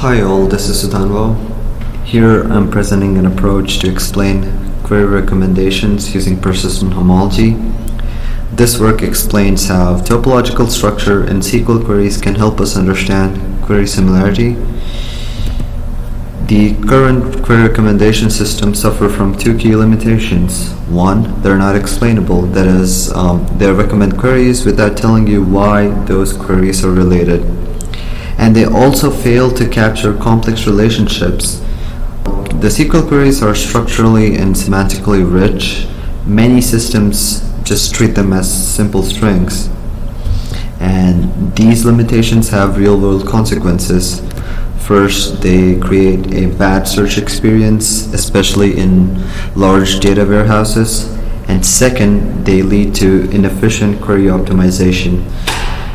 Hi all, this is Sudhanvo. Here I'm presenting an approach to explain query recommendations using persistent homology. This work explains how topological structure in SQL queries can help us understand query similarity. The current query recommendation systems suffer from two key limitations. One, they're not explainable, that is, they recommend queries without telling you why those queries are related. And they also fail to capture complex relationships. The SQL queries are structurally and semantically rich. Many systems just treat them as simple strings. And these limitations have real-world consequences. First, they create a bad search experience, especially in large data warehouses. And second, they lead to inefficient query optimization.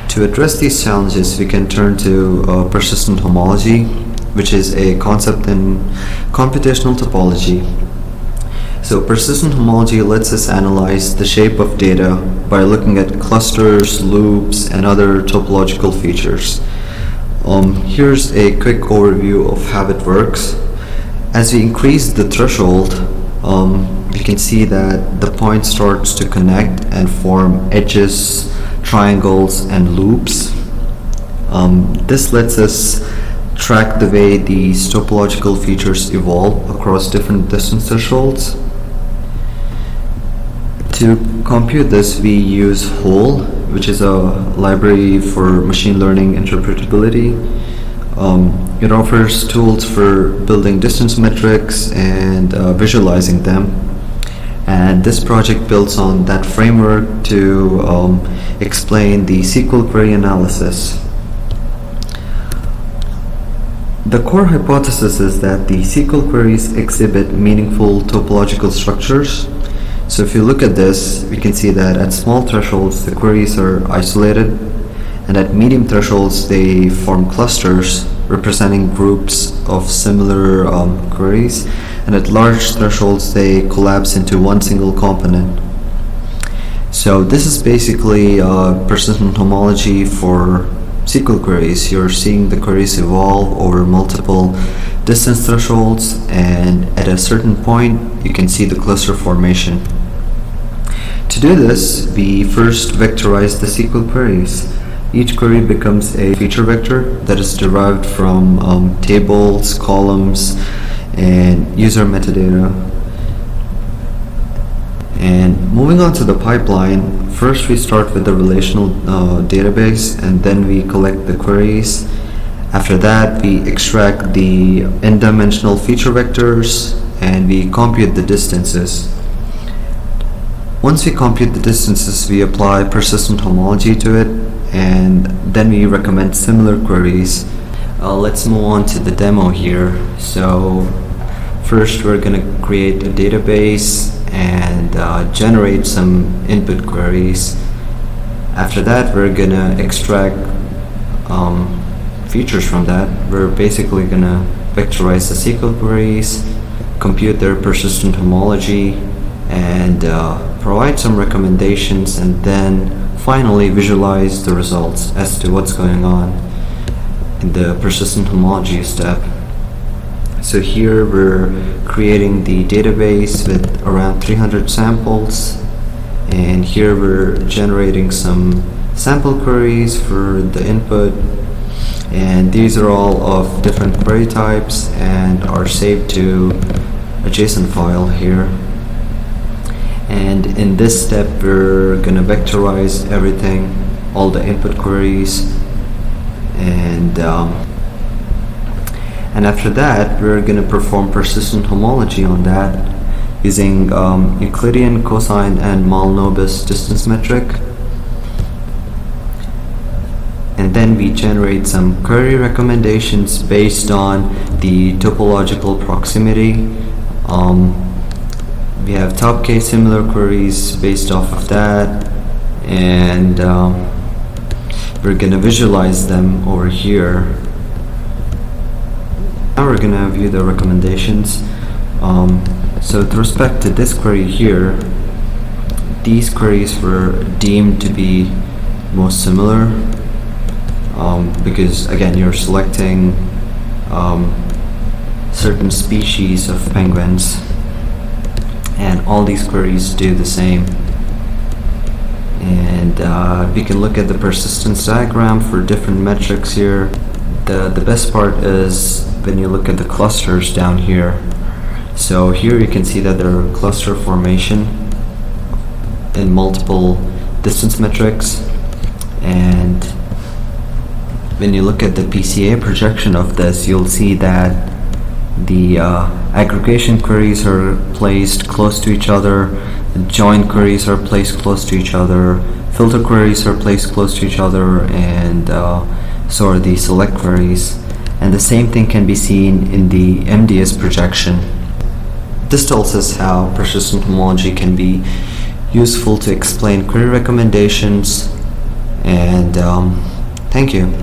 To address these challenges, we can turn to persistent homology, which is a concept in computational topology. So persistent homology lets us analyze the shape of data by looking at clusters, loops, and other topological features. Here's a quick overview of how it works. As we increase the threshold, you can see that the point starts to connect and form edges, triangles, and loops. This lets us track the way these topological features evolve across different distance thresholds. To compute this, we use Hole, which is a library for machine learning interpretability. It offers tools for building distance metrics and visualizing them. And this project builds on that framework to explain the SQL query analysis. The core hypothesis is that the SQL queries exhibit meaningful topological structures. So if you look at this, we can see that at small thresholds, the queries are isolated, and at medium thresholds, they form clusters representing groups of similar queries, and at large thresholds, they collapse into one single component. So this is basically persistent homology for SQL queries. You're seeing the queries evolve over multiple distance thresholds, and at a certain point, you can see the cluster formation. To do this, we first vectorize the SQL queries. Each query becomes a feature vector that is derived from tables, columns, and user metadata. And moving on to the pipeline, first we start with the relational database, and then we collect the queries. After that, we extract the n-dimensional feature vectors, and we compute the distances. Once we compute the distances, we apply persistent homology to it, and then we recommend similar queries. Let's move on to the demo here. So first we're going to create a database and generate some input queries. After that, we're going to extract features from that. We're basically going to vectorize the SQL queries, compute their persistent homology, and provide some recommendations, and then finally visualize the results as to what's going on in the persistent homology step. So here we're creating the database with around 300 samples, and here we're generating some sample queries for the input, and these are all of different query types and are saved to a JSON file here. And in this step, we're going to vectorize everything, all the input queries, and after that, we're going to perform persistent homology on that using Euclidean cosine and Mahalanobis distance metric. And then we generate some query recommendations based on the topological proximity. We have top case similar queries based off of that, and we're going to visualize them over here. Now we're going to view the recommendations. So with respect to this query here, these queries were deemed to be most similar because again, you're selecting certain species of penguins, and all these queries do the same. And we can look at the persistence diagram for different metrics here. The best part is when you look at the clusters down here. So here you can see that there are cluster formation in multiple distance metrics, and when you look at the PCA projection of this, you'll see that the aggregation queries are placed close to each other, join queries are placed close to each other, filter queries are placed close to each other, and so are the select queries. And the same thing can be seen in the MDS projection. This tells us how persistent homology can be useful to explain query recommendations, and thank you.